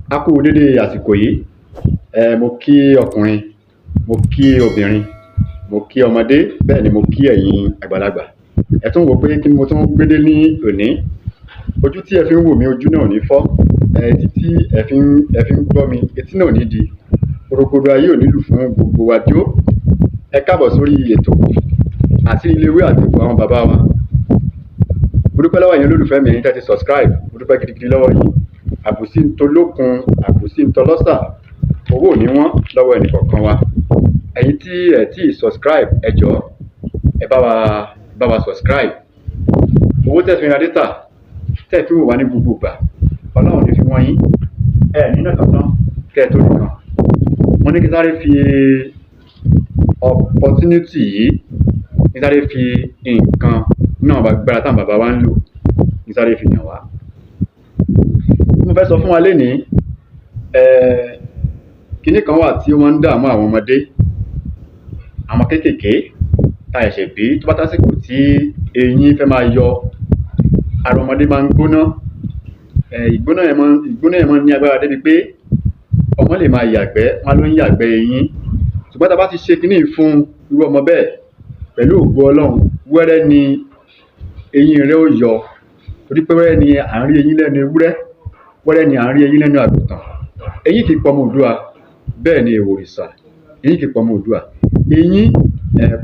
A kú dédé àsìkò yìí. Mo kí ọkùnrin, mo kí obìnrin, mo kí ọmọdé, bẹ́ẹ̀ ni mo kí ẹ̀yin àgbàlagbà. Ẹ tún wò pé kí ni mo tún gbédé ní òní. Ojú tí ẹ fi ń wò mí, ojú náà ò ní fọ́. Etí tí ẹ fi ń gbọ́ mi, etí náà ò ní di. Orogodo ayé ò ní lù fún gbogbo wa jó. Ẹ káàbọ̀ sórí ètò àti iléwé àti ipò àwọn bàbá wa. Mo dúpẹ́ lọ́wọ́ ẹ̀yin olólùfẹ́ mi, ẹ̀yin tẹ́ ti subscribe. Mo dúpẹ́ gidigidi lọ́wọ́ yín. Àbòsí ń tolókun, àbòsí ń tọlọ́sà, owó ò ní wọ́n lọ́wọ́ ẹnìkọ̀ọ̀kan wa. Ẹ̀yin tí ẹ tí subscribe, ẹ jọ̀ọ́ ẹ bá wa subscribe. Owó tẹ́ fi ra data, tẹ́ fi wò wá ní gbogbo ìgbà, Ọlọ́run ní fi wọ́n yín. Nínú kankan kẹ́ ẹ tó nìkan. Mo ní kí sáré fi opportunity yìí, kí sáré fi nǹkan náà gbára táwọn bàbá wa ń lò, kí sáré fi yàn wá. Mo fẹ́ sọ fún wa lénìí, kinní kan wà tí wọ́n ń dààmú àwọn ọmọdé, àwọn kéékèèké tá ẹ̀ṣẹ̀ bí. Tó bá tásìkò tí eyín fẹ́ máa yọ, ara ọmọdé máa ń gbóná. Ìgbóná yẹn máa ń ní agbára débi pé ọmọ lè máa yàgbẹ́, wọn ló ń yàgbẹ́ eyín. Ṣùgbọ́n tá a bá ti ṣe kinní fún irú ọmọ bẹ́ẹ̀, pẹ̀lú ògo Ọlọ́run, wẹ́rẹ́ ni eyín rẹ̀ ó yọ. Torí pé wẹ́rẹ́ ni à ń rí eyín lẹ́nu ewúrẹ́, wẹ́rẹ́ ni à ń rí eyín lẹ́nu àgùntàn. Eyín kì í pọmọ Oòduà, bẹ́ẹ̀ ni èwòrìṣà, eyín kì í pọmọ Oòduà. Eyín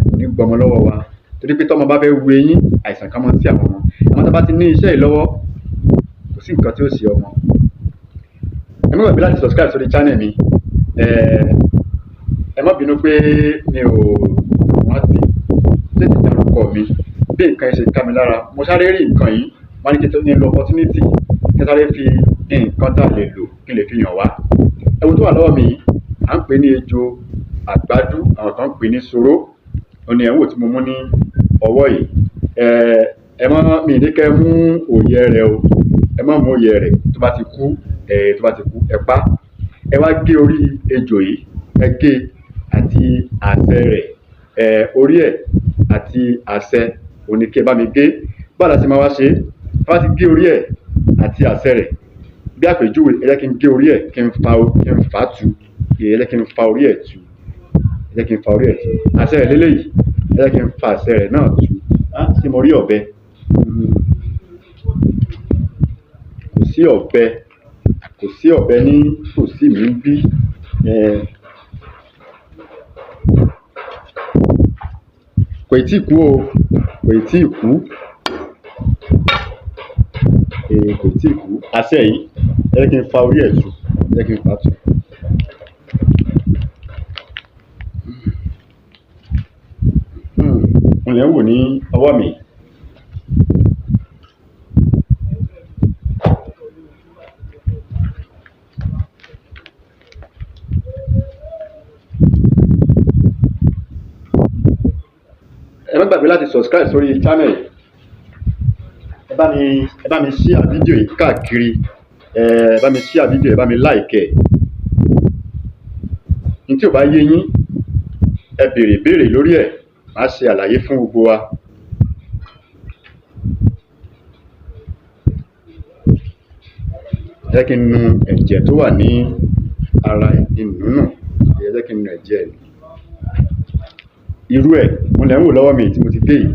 kò ní gbọmọ lọ́wọ́ wa, torí pé tọ́mọ bá fẹ́ wu eyín, àìsàn kan máa ń sí àwọn ọmọ. Àmọ́ tá a bá ti ní iṣẹ́ yìí lọ́wọ́, kò sí nǹkan tí ó ṣe ọmọ. Ẹ má gbàgbé láti subscribe sórí channel mi. Ẹ má bínú pé mi ò rántí tètè dárúkọ mi bí nǹkan ṣe ká mi lára. Mo sáré rí nǹkan yìí, wọ́n ní kí n ní lo opportunity kí n sáré fi nǹkan tá a lè lò kí n lè fi yàn wá. Ẹ̀wù tó wà lọ́wọ́ mi, à ń pè ní ejò àgbádú, àwọn kan ń pè ní soró. Òní ẹ̀wù tí mo mú ní ọwọ́ yìí. Mi ní kẹ́ mú òye rẹ̀ o, ẹ má mú òye rẹ̀. Tó bá ti kú, ẹ pa. Ẹ wá gé orí ejò yìí, ẹ gé àti àṣẹ rẹ̀, orí ẹ̀ àti àṣẹ òní kí ẹ bá mi gé. Báwo la ṣe máa wá ṣe? Bá ti gé orí ẹ̀ àti àṣẹ rẹ̀, bí àpèjúwe, ẹ jẹ́ kí n gé orí ẹ̀, kí n fà á tu. Ẹ jẹ́ kí n fa orí ẹ̀ tu. Àṣẹ rẹ̀ lélẹ́yìí, ẹ jẹ́ kí n fa àṣẹ rẹ̀ náà tu. Ṣé mo rí ọ̀bẹ? Kò sí ọ̀bẹ ní tòsí mi bí. Kò tí ì kú o, kò tí ì kú. Kò tí ì kú. Àṣẹ yìí, ẹ jẹ́ kí n fa orí ẹ̀ tu. Ẹ jẹ́ kí n fà á tu. Mo lè ń wò ní ọwọ́ mi. Ẹ má gbàgbé láti subscribe sórí channel yìí. Ẹ bá mi share fídíò yìí káàkiri. Ẹ bá mi share fídíò, ẹ bá mi like ẹ̀. Ní tí ò bá yé yín, ẹ béèrè lórí ẹ̀, màá ṣe àlàyé fún gbogbo wa. Ẹ jẹ́ kí n nu ẹ̀jẹ̀ tó wà ní ara ìnù náà. Ẹ jẹ́ kí n nu ẹ̀jẹ̀ ẹ̀. Irú ẹ̀ mo lè ń wò lọ́wọ́ mi tí mo ti gé yìí.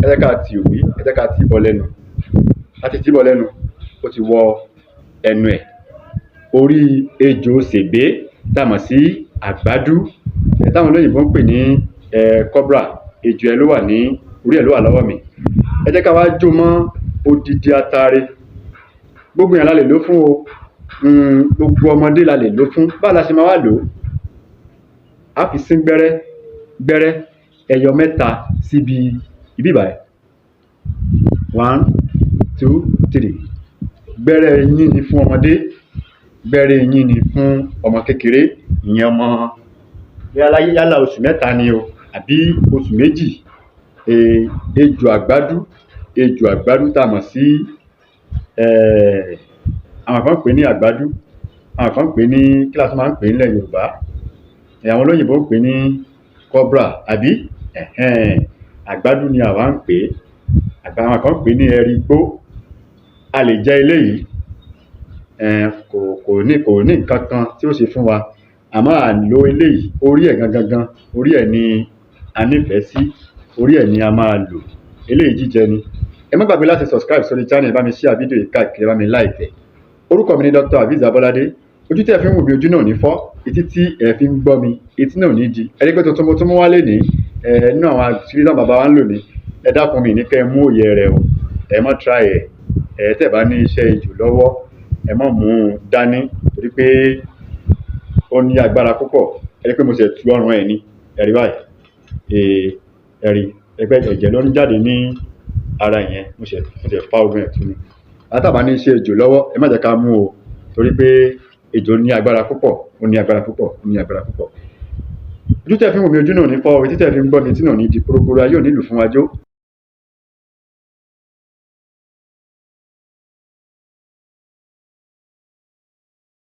Ẹ jẹ́ ká ti òwú, ẹ jẹ́ ká ti bọ́ lẹ́nu. Láti tí bọ́ lẹ́nu, ó ti wọ ẹnu ẹ̀. Orí ejò sèbé tá a mọ̀ sí àgbádú, táwọn olóyìnbó ń pè ní cobra. Ejò ẹ̀ ló wà ní orí ẹ̀ ló wà lọ́wọ́ mi. Ẹ jẹ́ ká wá jó mọ́ odidi atare. Gbogbo èèyàn la lè lò fún o. Gbogbo ọmọdé la lè lò fún. Báwo la ṣe máa wá lò? A fi sín gbẹ́rẹ́ ẹyọ mẹ́ta síbi ibi báyìí. 1, 2, 3. Gbẹ́rẹ́ eyín ni fún ọmọdé, gbẹ́rẹ́ eyín ni fún ọmọ kékeré. Ìyẹn ọmọ yálà oṣù mẹ́ta ni o àbí oṣù méjì. Ejò àgbádú tá a mọ̀ sí, àwọn kan ń pè ní àgbádú, àwọn kan ń pè ní kí la tún máa ń pè nílẹ̀ Yorùbá. Àwọn olóyìnbó ń pè ní cobra àbí àgbádú ni àwa ń pè é. Àwọn kan ń pè ní ẹrigbó. A lè jẹ eléyìí, kò ní nǹkan kan tí ó ṣe fún wa, àmọ́ à ń lo eléyìí orí ẹ̀ gangan orí ẹ̀ ni a nífẹ̀ẹ́ sí, orí ẹ̀ ni a máa lò. Eléyìí jíjẹ ni. Ẹ má gbàgbé láti subscribe sórí channel, ẹ bá mi share fídíò yìí káàkiri, ẹ bá mi like ẹ̀. Orúkọ mi ni Dr. Aviz Abolade. Ojú tí ẹ fi ń wò mí ojú náà ní fọ́, etí tí ẹ fi ń gbọ́ mi etí náà ní di. Ẹ rí pé tuntun mo tún mú wá lénìí nínú àwọn àṣírí náà bàbá wa ń lò ní. Ẹ dákun mi ní kẹ́ ẹ mú òye rẹ̀ o, ẹ má try ẹ̀ tẹ́ bá ní iṣẹ́ ejò lọ́wọ́ ẹ má mú un dání torí pé ó ní agbára púpọ̀. Ẹ rí pé mo ṣe tú ọrùn ẹ̀ ní ẹ rí báyìí, ẹ rí ẹgbẹ́ ẹ̀jẹ̀ ló ń jáde ní ara yẹn, mo ṣe fa ogun ẹ̀ tú ni. Àtàbà ní iṣẹ́ ejò lọ́wọ́ ẹ má jẹ́ ká mú o torí pé ejò ní agbára púpọ̀, ó ní agbára púpọ̀, ó ní agbára púpọ̀. Ojú tẹ́ fi ń wò mí ojú náà ní fọ́, etí tẹ́ fi ń gbọ́ mi etí náà ní di, korokoro ayé ò ní lù fún wa jó.